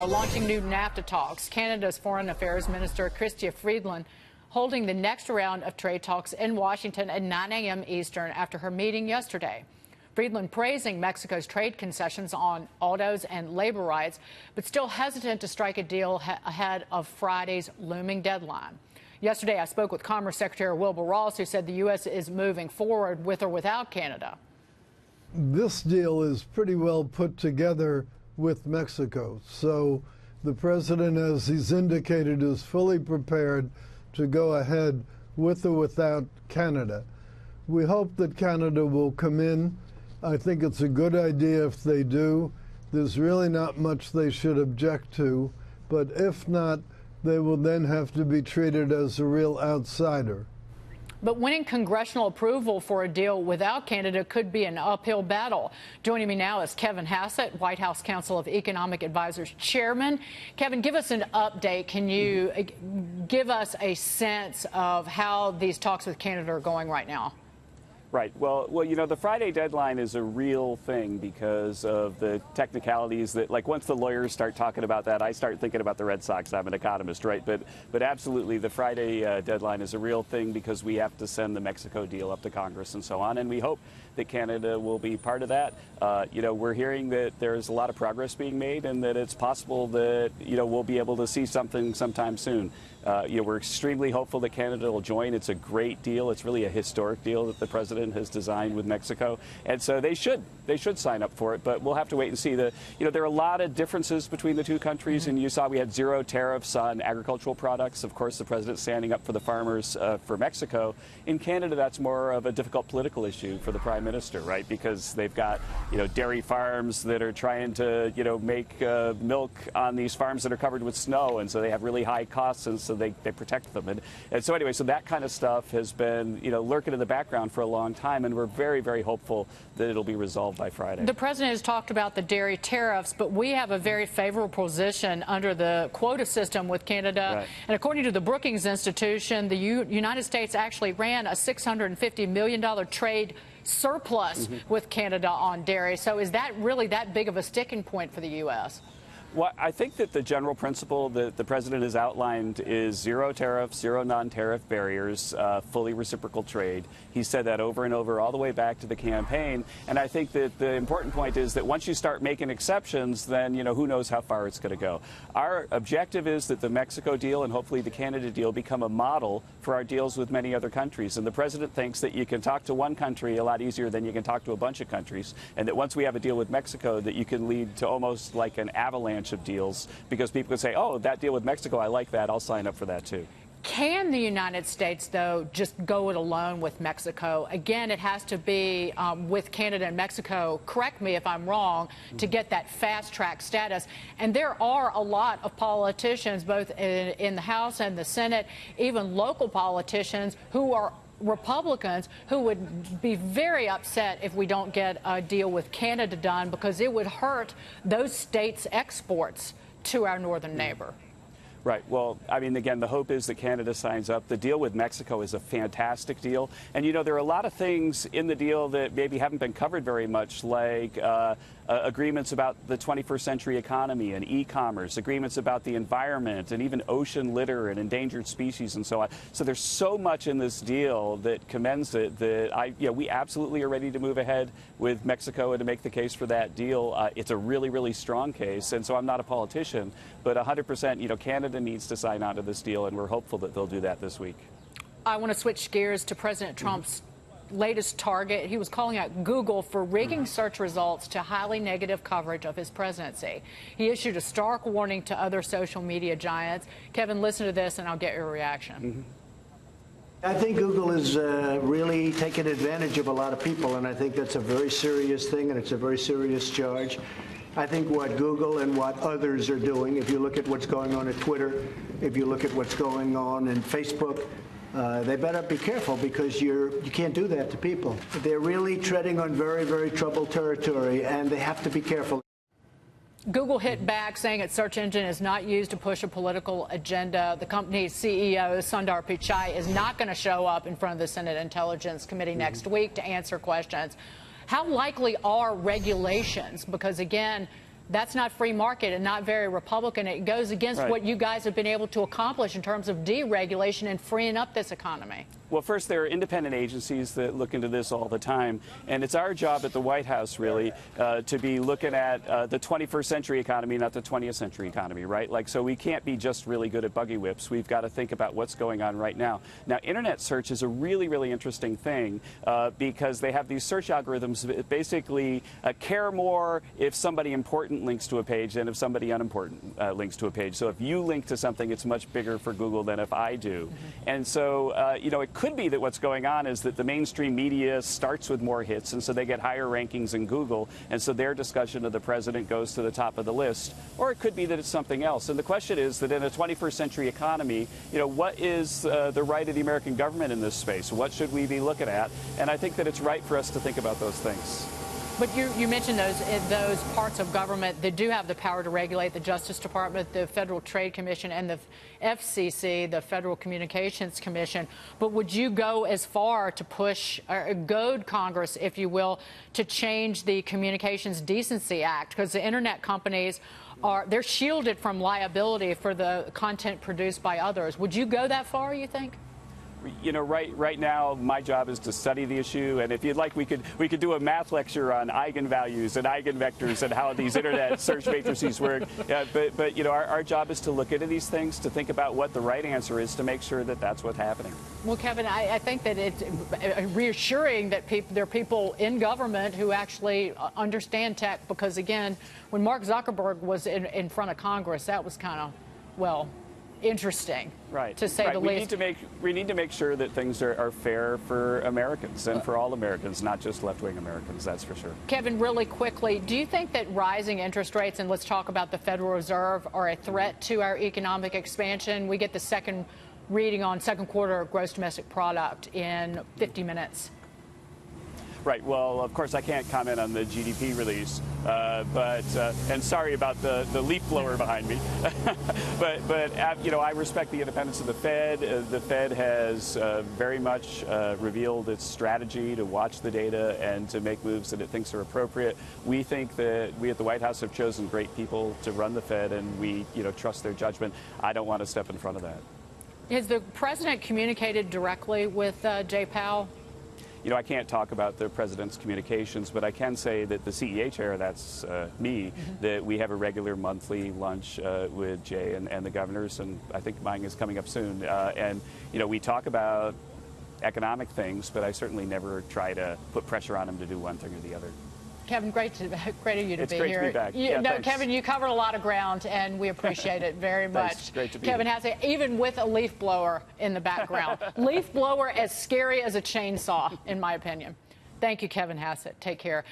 Launching new NAFTA talks, Canada's Foreign Affairs Minister Chrystia Freeland holding the next round of trade talks in Washington at 9 a.m. Eastern after her meeting yesterday. Freeland praising Mexico's trade concessions on autos and labor rights, but still hesitant to strike a deal ahead of Friday's looming deadline. Yesterday, I spoke with Commerce Secretary Wilbur Ross, who said the U.S. is moving forward with or without Canada. This deal is pretty well put together with Mexico. So the president, as he's indicated, is fully prepared to go ahead with or without Canada. We hope that Canada will come in. I think it's a good idea if they do. There's really not much they should object to, but if not, they will then have to be treated as a real outsider. But winning congressional approval for a deal without Canada could be an uphill battle. Joining me now is Kevin Hassett, White House Council of Economic Advisors Chairman. Kevin, give us an update. Can you give us a sense of how these talks with Canada are going right now? Right. Well, you know, the Friday deadline is a real thing because of the technicalities that, like, once the lawyers start talking about that, I start thinking about the Red Sox. I'm an economist, right? But absolutely, the Friday deadline is a real thing because we have to send the Mexico deal up to Congress and so on. And we hope that Canada will be part of that. You know, we're hearing that there's a lot of progress being made and that it's possible that, you know, we'll be able to see something sometime soon. You know, we're extremely hopeful that Canada will join. It's a great deal. It's really a historic deal that the president has designed with Mexico, and so they should sign up for it. But we'll have to wait and see. You know, there are a lot of differences between the two countries, and you saw we had zero tariffs on agricultural products. Of course, the president's standing up for the farmers for Mexico. In Canada, that's more of a difficult political issue for the prime minister, right? Because they've got, you know, dairy farms that are trying to, you know, make milk on these farms that are covered with snow, and so they have really high costs, and so they protect them. And so anyway, so that kind of stuff has been, you know, lurking in the background for a long time, and we're very, very hopeful that it'll be resolved by Friday. The president has talked about the dairy tariffs, but we have a very favorable position under the quota system with Canada. Right. And according to the Brookings Institution, the United States actually ran a $650 million trade surplus with Canada on dairy. So is that really that big of a sticking point for the U.S.? Well, I think that the general principle that the president has outlined is zero tariffs, zero non-tariff barriers, fully reciprocal trade. He said that over and over, all the way back to the campaign. And I think that the important point is that once you start making exceptions, then, you know, who knows how far it's going to go. Our objective is that the Mexico deal and hopefully the Canada deal become a model for our deals with many other countries. And the president thinks that you can talk to one country a lot easier than you can talk to a bunch of countries. And that once we have a deal with Mexico, that you can lead to almost like an avalanche of deals, because people could say, oh, that deal with Mexico, I like that, I'll sign up for that too. Can the United States, though, just go it alone with Mexico? Again, it has to be with Canada and Mexico, correct me if I'm wrong, to get that fast-track status. And there are a lot of politicians, both in the House and the Senate, even local politicians who are Republicans who would be very upset if we don't get a deal with Canada done, because it would hurt those states' exports to our northern neighbor. Right. Well, I mean, again, the hope is that Canada signs up. The deal with Mexico is a fantastic deal. And, you know, there are a lot of things in the deal that maybe haven't been covered very much, like agreements about the 21st century economy and e-commerce, agreements about the environment, and even ocean litter and endangered species and so on. So there's so much in this deal that commends it that we absolutely are ready to move ahead with Mexico and to make the case for that deal. It's a really, really strong case. And so I'm not a politician, but 100%, you know, Canada needs to sign on to this deal, and we're hopeful that they'll do that this week. I want to switch gears to President Trump's latest target. He was calling out Google for rigging search results to highly negative coverage of his presidency. He issued a stark warning to other social media giants. Kevin, listen to this and I'll get your reaction. I think Google is really taking advantage of a lot of people, and I think that's a very serious thing, and it's a very serious charge. I think what Google and what others are doing, if you look at what's going on at Twitter, if you look at what's going on in Facebook, they better be careful, because you can't do that to people. They're really treading on very, very troubled territory, and they have to be careful. Google hit back, saying its search engine is not used to push a political agenda. The company's CEO, Sundar Pichai, is not going to show up in front of the Senate Intelligence Committee next week to answer questions. How likely are regulations? Because, again, That's not free market and not very Republican. It goes against Right. what you guys have been able to accomplish in terms of deregulation and freeing up this economy. Well, first, there are independent agencies that look into this all the time, and it's our job at the White House, really, to be looking at the 21st century economy, not the 20th century economy, right? Like, so we can't be just really good at buggy whips. We've got to think about what's going on right now. Now, internet search is a really, really interesting thing because they have these search algorithms that basically care more if somebody important links to a page than if somebody unimportant links to a page. So if you link to something, it's much bigger for Google than if I do. And so, you know, it could be that what's going on is that the mainstream media starts with more hits, and so they get higher rankings in Google, and so their discussion of the president goes to the top of the list. Or it could be that it's something else. And the question is that in a 21st century economy, you know, what is the right of the American government in this space? What should we be looking at? And I think that it's right for us to think about those things. But you mentioned those parts of government that do have the power to regulate: the Justice Department, the Federal Trade Commission, and the FCC, the Federal Communications Commission. But would you go as far to push or goad Congress, if you will, to change the Communications Decency Act? Because the internet companies they're shielded from liability for the content produced by others. Would you go that far, you think? You know, right now, my job is to study the issue, and if you'd like, we could do a math lecture on eigenvalues and eigenvectors and how these internet search matrices work. But you know, our job is to look into these things, to think about what the right answer is, to make sure that that's what's happening. Well, Kevin, I think that it's reassuring that there are people in government who actually understand tech, because, again, when Mark Zuckerberg was in front of Congress, that was kind of, well, interesting, right, to say the least. We need to make sure that things are fair for Americans and for all Americans, not just left-wing Americans, that's for sure. Kevin, really quickly, do you think that rising interest rates, and let's talk about the Federal Reserve, are a threat to our economic expansion? We get the second reading on second quarter gross domestic product in 50 minutes. Right. Well, of course, I can't comment on the GDP release, and sorry about the leaf blower behind me. but you know, I respect the independence of the Fed. The Fed has very much revealed its strategy to watch the data and to make moves that it thinks are appropriate. We think that we at the White House have chosen great people to run the Fed, and we, you know, trust their judgment. I don't want to step in front of that. Has the president communicated directly with Jay Powell? You know, I can't talk about the president's communications, but I can say that the CEA chair, that's me, that we have a regular monthly lunch with Jay and the governors, and I think mine is coming up soon. And, you know, we talk about economic things, but I certainly never try to put pressure on him to do one thing or the other. Kevin, great of you to be here. It's great to be back. Yeah, Kevin, you covered a lot of ground, and we appreciate it very much. Thanks. Great to be Kevin here. Hassett, even with a leaf blower in the background. Leaf blower as scary as a chainsaw, in my opinion. Thank you, Kevin Hassett. Take care.